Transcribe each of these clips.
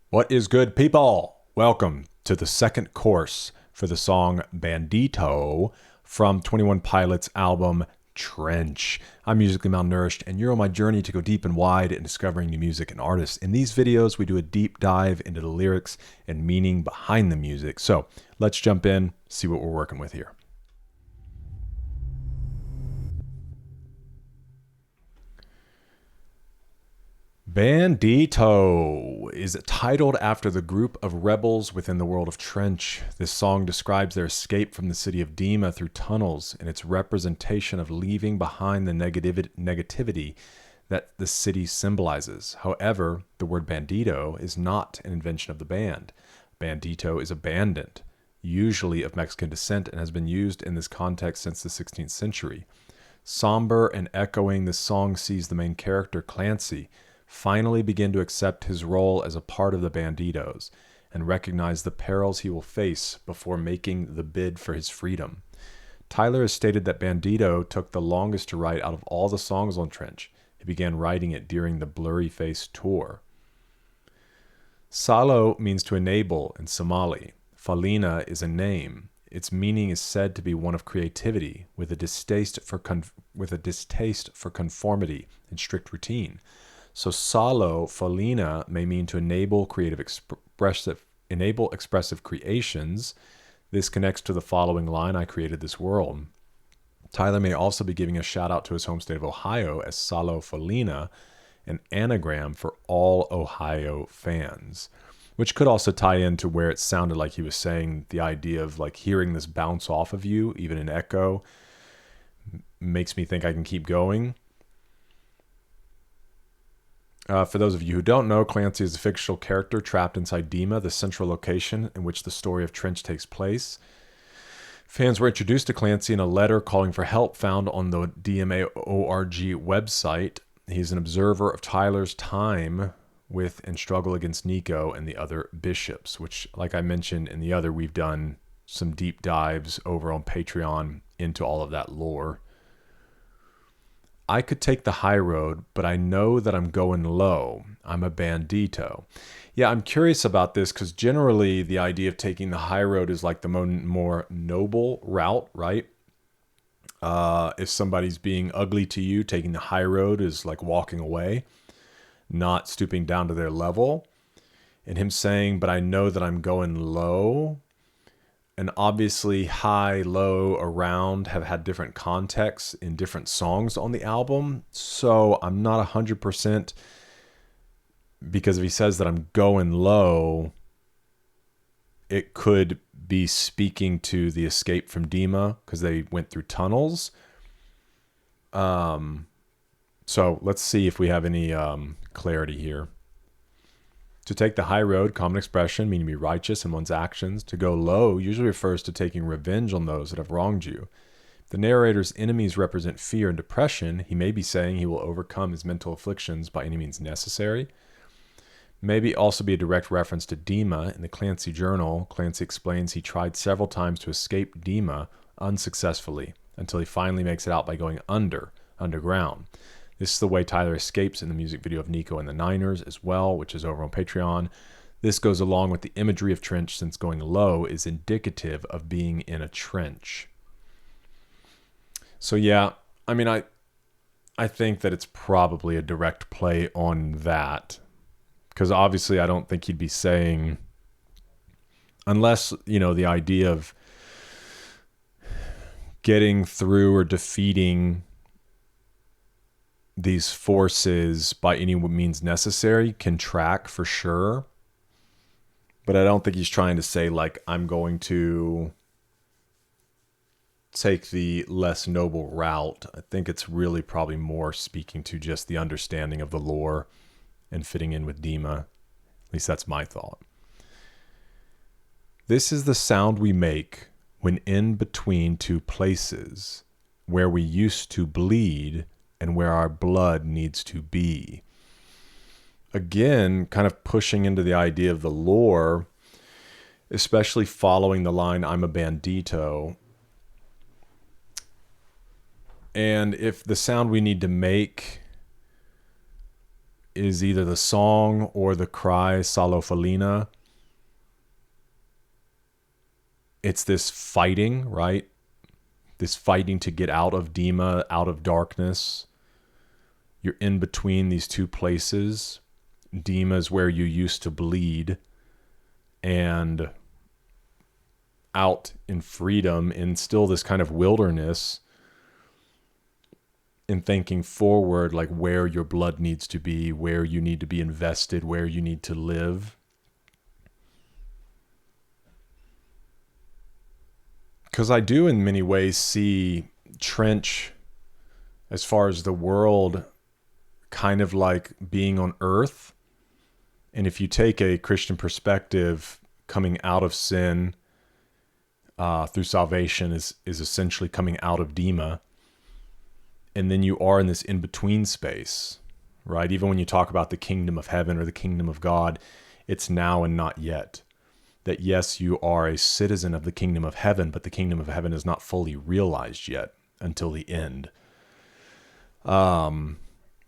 What is good, people? Welcome to the second course for the song Bandito from 21 Pilots' album Trench. I'm musically malnourished, and you're on my journey to go deep and wide in discovering new music and artists. In these videos, we do a deep dive into the lyrics and meaning behind the music. So let's jump in, see what we're working with here. Bandito is titled after the group of rebels within the world of Trench. This song describes their escape from the city of Dima through tunnels and its representation of leaving behind the negativity that the city symbolizes. However, the word bandito is not an invention of the band. Bandito is a bandit, usually of Mexican descent, and has been used in this context since the 16th century. Somber and echoing, this song sees the main character, Clancy, finally begin to accept his role as a part of the Banditos and recognize the perils he will face before making the bid for his freedom. Tyler has stated that Bandito took the longest to write out of all the songs on Trench. He began writing it during the Blurry Face tour. Salo means to enable in Somali. Falina is a name. Its meaning is said to be one of creativity, with a distaste for conformity and strict routine. So Salo Falina may mean to enable expressive creations. This connects to the following line, I created this world. Tyler may also be giving a shout out to his home state of Ohio as Salo Falina, an anagram for all Ohio fans, which could also tie into where it sounded like he was saying the idea of like hearing this bounce off of you, even an echo, makes me think I can keep going. For those of you who don't know, Clancy is a fictional character trapped inside Dima, the central location in which the story of Trench takes place. Fans were introduced to Clancy in a letter calling for help found on the DMA.org website. He's an observer of Tyler's time with and struggle against Nico and the other bishops, which, like I mentioned in the other, we've done some deep dives over on Patreon into all of that lore. I could take the high road, but I know that I'm going low. I'm a bandito. Yeah, I'm curious about this because generally the idea of taking the high road is like the more noble route, right? If somebody's being ugly to you, taking the high road is like walking away, not stooping down to their level. And him saying, but I know that I'm going low. And obviously high, low, around have had different contexts in different songs on the album. So I'm not 100% because if he says that I'm going low, it could be speaking to the escape from Dima because they went through tunnels. So let's see if we have any clarity here. To take the high road, common expression, meaning to be righteous in one's actions. To go low usually refers to taking revenge on those that have wronged you. If the narrator's enemies represent fear and depression, he may be saying he will overcome his mental afflictions by any means necessary. Maybe also be a direct reference to Dima. In the Clancy Journal, Clancy explains he tried several times to escape Dima unsuccessfully until he finally makes it out by going underground. This is the way Tyler escapes in the music video of Nico and the Niners as well, which is over on Patreon. This goes along with the imagery of Trench since going low is indicative of being in a trench. So yeah, I mean, I think that it's probably a direct play on that because obviously I don't think he'd be saying, unless, you know, the idea of getting through or defeating these forces by any means necessary can track for sure. But I don't think he's trying to say like, I'm going to take the less noble route. I think it's really probably more speaking to just the understanding of the lore and fitting in with Dima. At least that's my thought. This is the sound we make when in between two places where we used to bleed and where our blood needs to be. Again, kind of pushing into the idea of the lore, especially following the line, I'm a bandito. And if the sound we need to make is either the song or the cry Salofalina. It's this fighting, right? This fighting to get out of Dima, out of darkness. You're in between these two places. Dima is where you used to bleed, and out in freedom, in still this kind of wilderness, in thinking forward, like where your blood needs to be, where you need to be invested, where you need to live. Because I do in many ways see Trench, as far as the world, kind of like being on earth. And if you take a Christian perspective, coming out of sin through salvation is essentially coming out of Dima. And then you are in this in-between space, right? Even when you talk about the kingdom of heaven or the kingdom of God, it's now and not yet. That yes, you are a citizen of the kingdom of heaven, but the kingdom of heaven is not fully realized yet until the end.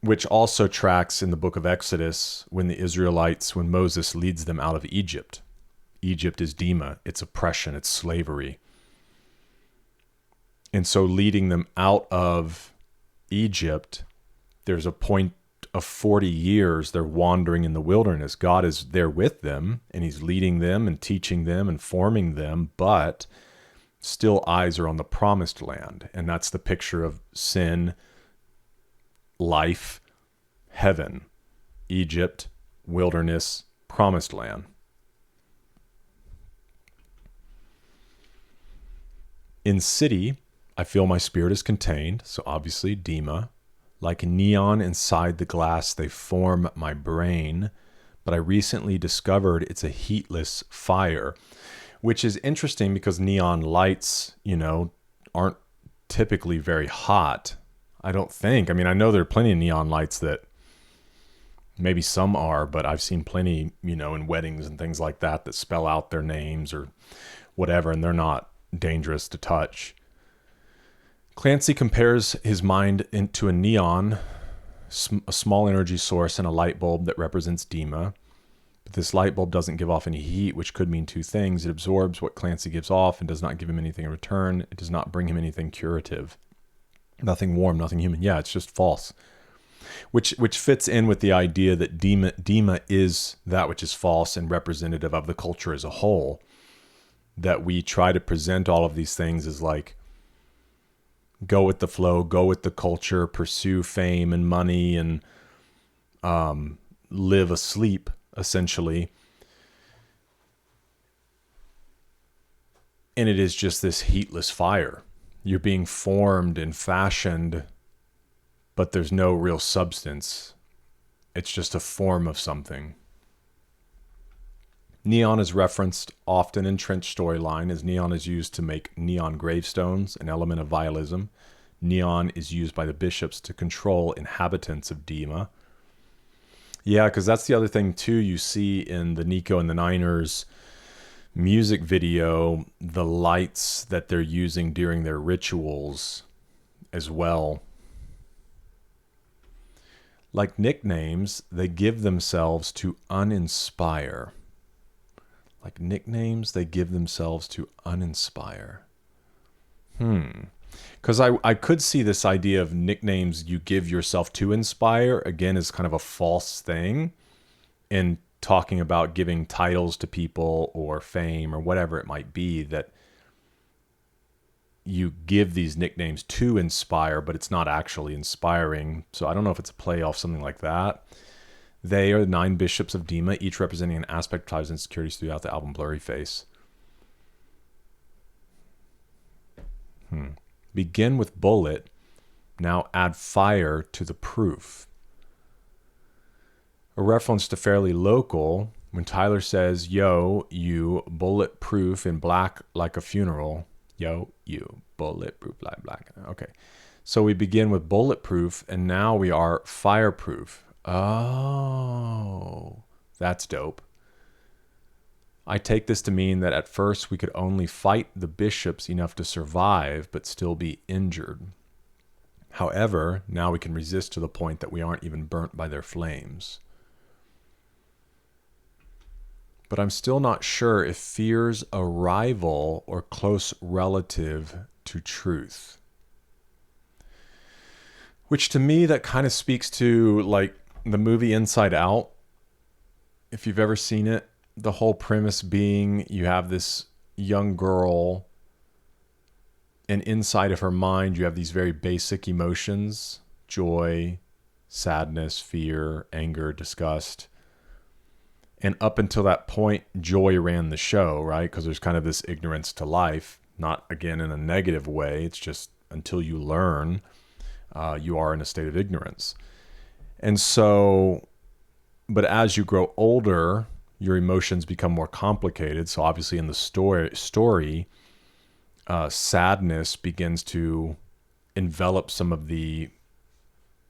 Which also tracks in the book of Exodus when the Israelites, when Moses leads them out of Egypt. Egypt is Dima, it's oppression, it's slavery. And so leading them out of Egypt, there's a point of 40 years they're wandering in the wilderness. God is there with them, and he's leading them and teaching them and forming them, but still eyes are on the promised land. And that's the picture of sin, life, heaven, Egypt, wilderness, promised land. In city, I feel my spirit is contained, so obviously Dima. Like neon inside the glass, they form my brain, but I recently discovered it's a heatless fire, which is interesting because neon lights, aren't typically very hot. I don't think. I mean, I know there are plenty of neon lights that maybe some are, but I've seen plenty, in weddings and things like that that spell out their names or whatever, and they're not dangerous to touch. Clancy compares his mind into a neon, a small energy source, and a light bulb that represents Dima. But this light bulb doesn't give off any heat, which could mean two things. It absorbs what Clancy gives off and does not give him anything in return. It does not bring him anything curative. Nothing warm, nothing human. Yeah, it's just false. Which fits in with the idea that Dima is that which is false and representative of the culture as a whole. That we try to present all of these things as like, go with the flow, go with the culture, pursue fame and money, and live asleep, essentially. And it is just this heatless fire. You're being formed and fashioned, but there's no real substance. It's just a form of something. Neon is referenced often in Trench storyline, as neon is used to make neon gravestones, an element of vialism. Neon is used by the bishops to control inhabitants of Dima. Yeah, because that's the other thing too you see in the Nico and the Niners music video, the lights that they're using during their rituals as well. Like nicknames, they give themselves to uninspire. Like nicknames, they give themselves to uninspire. Because I could see this idea of nicknames you give yourself to inspire, again, as kind of a false thing in talking about giving titles to people or fame or whatever it might be, that you give these nicknames to inspire, but it's not actually inspiring. So I don't know if it's a play off something like that. They are the 9 bishops of Dima, each representing an aspect of Tyler's insecurities throughout the album Blurry Face. Begin with bullet, now add fire to the proof. A reference to Fairly Local, when Tyler says, yo, you, bulletproof in black like a funeral. Yo, you, bulletproof like black. Okay. So we begin with bulletproof, and now we are fireproof. Oh, that's dope. I take this to mean that at first we could only fight the bishops enough to survive, but still be injured. However, now we can resist to the point that we aren't even burnt by their flames. But I'm still not sure if fear's a rival or close relative to truth. Which to me, that kind of speaks to like the movie Inside Out. If you've ever seen it, the whole premise being you have this young girl, and inside of her mind you have these very basic emotions: joy, sadness, fear, anger, disgust. And up until that point, joy ran the show, right? Because there's kind of this ignorance to life, not again in a negative way. It's just until you learn, you are in a state of ignorance. And so, but as you grow older, your emotions become more complicated. So obviously in the story, sadness begins to envelop some of the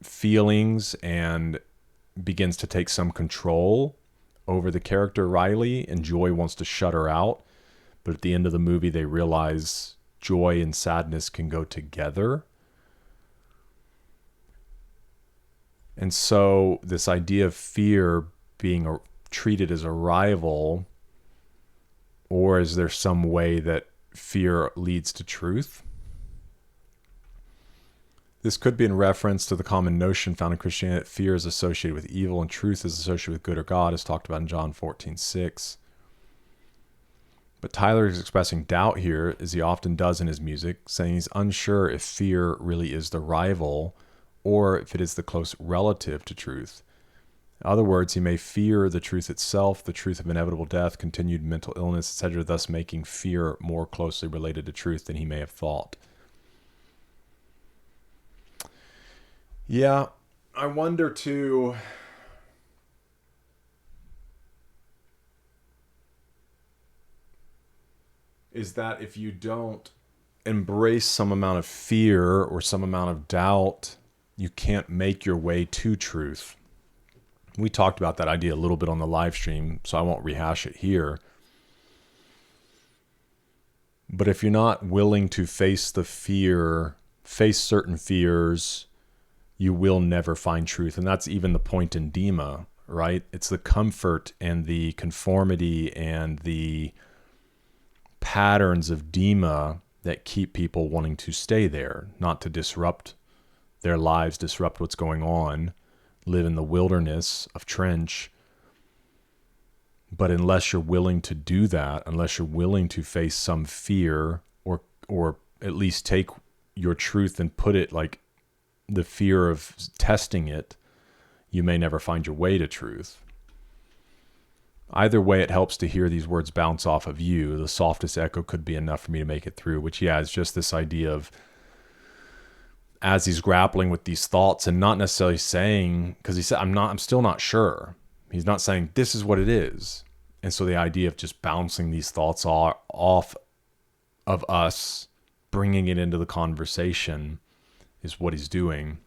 feelings and begins to take some control over the character Riley, and joy wants to shut her out. But at the end of the movie, they realize joy and sadness can go together. And so this idea of fear being treated as a rival, or is there some way that fear leads to truth? This could be in reference to the common notion found in Christianity that fear is associated with evil and truth is associated with good or God, as talked about in John 14:6. But Tyler is expressing doubt here, as he often does in his music, saying he's unsure if fear really is the rival or if it is the close relative to truth. In other words, he may fear the truth itself, the truth of inevitable death, continued mental illness, etc., thus making fear more closely related to truth than he may have thought. Yeah, I wonder too, is that if you don't embrace some amount of fear or some amount of doubt, you can't make your way to truth. We talked about that idea a little bit on the live stream, so I won't rehash it here. But if you're not willing to face the fear, face certain fears, you will never find truth. And that's even the point in Dima, right? It's the comfort and the conformity and the patterns of Dima that keep people wanting to stay there, not to disrupt their lives, disrupt what's going on, live in the wilderness of Trench. But unless you're willing to do that, unless you're willing to face some fear, or at least take your truth and put it like the fear of testing it, you may never find your way to truth. Either way, it helps to hear these words bounce off of you. The softest echo could be enough for me to make it through, which, yeah, is just this idea of, as he's grappling with these thoughts and not necessarily saying, because he said, I'm still not sure. He's not saying this is what it is. And so the idea of just bouncing these thoughts off of us, bringing it into the conversation, is what he's doing.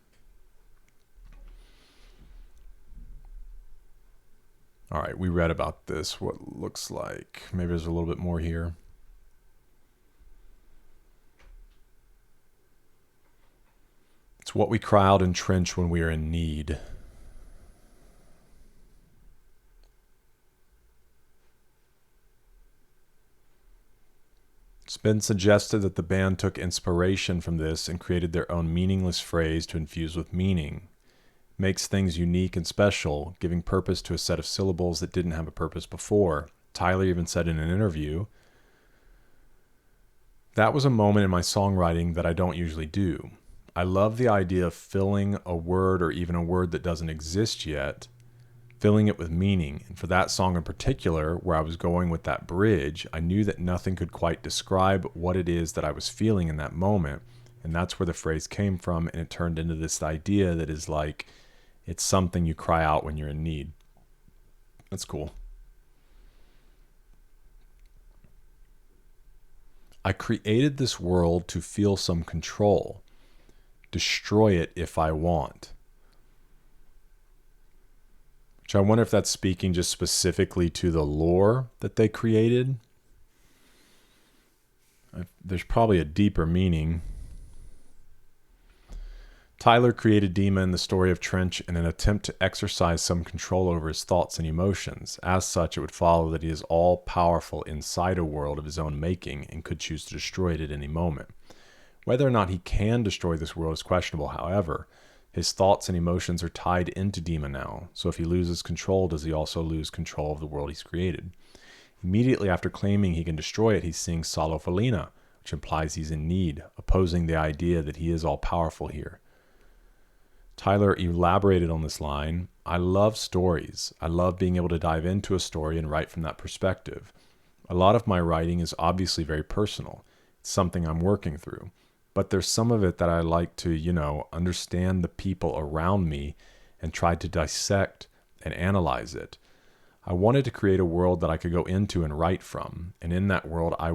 All right, we read about this, what looks like. Maybe there's a little bit more here. It's what we cry out in Trench when we are in need. It's been suggested that the band took inspiration from this and created their own meaningless phrase to infuse with meaning. Makes things unique and special, giving purpose to a set of syllables that didn't have a purpose before. Tyler even said in an interview, "That was a moment in my songwriting that I don't usually do. I love the idea of filling a word, or even a word that doesn't exist yet, filling it with meaning. And for that song in particular, where I was going with that bridge, I knew that nothing could quite describe what it is that I was feeling in that moment. And that's where the phrase came from, and it turned into this idea that is like, it's something you cry out when you're in need." That's cool. "I created this world to feel some control, destroy it if I want." Which I wonder if that's speaking just specifically to the lore that they created. There's probably a deeper meaning. Tyler created Dima in the story of Trench in an attempt to exercise some control over his thoughts and emotions. As such, it would follow that he is all-powerful inside a world of his own making and could choose to destroy it at any moment. Whether or not he can destroy this world is questionable, however. His thoughts and emotions are tied into Dima now, so if he loses control, does he also lose control of the world he's created? Immediately after claiming he can destroy it, he sings Salo Felina, which implies he's in need, opposing the idea that he is all-powerful here. Tyler elaborated on this line, I love stories. I love being able to dive into a story and write from that perspective. A lot of my writing is obviously very personal. It's something I'm working through. But there's some of it that I like to, understand the people around me and try to dissect and analyze it. I wanted to create a world that I could go into and write from. And in that world, I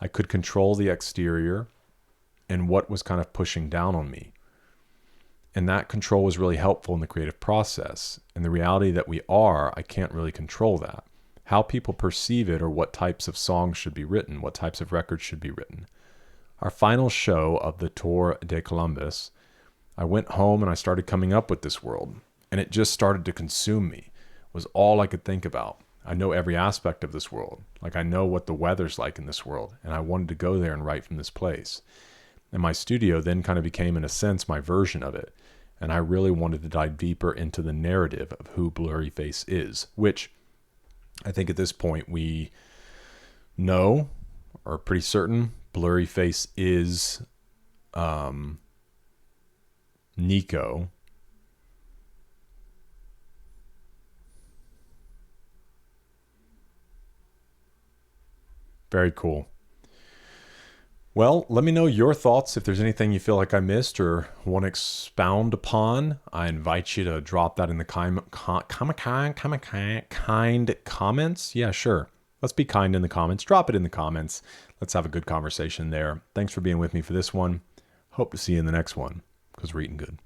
could control the exterior and what was kind of pushing down on me. And that control was really helpful in the creative process. And the reality that I can't really control that. How people perceive it or what types of songs should be written, what types of records should be written. Our final show of the Tour de Columbus, I went home and I started coming up with this world. And it just started to consume me. It was all I could think about. I know every aspect of this world. Like I know what the weather's like in this world. And I wanted to go there and write from this place. And my studio then kind of became, in a sense, my version of it. And I really wanted to dive deeper into the narrative of who Blurryface is, which I think at this point we know, or are pretty certain, Blurryface is Nico. Very cool. Well, let me know your thoughts. If there's anything you feel like I missed or want to expound upon, I invite you to drop that in the kind comments. Yeah, sure. Let's be kind in the comments. Drop it in the comments. Let's have a good conversation there. Thanks for being with me for this one. Hope to see you in the next one, because we're eating good.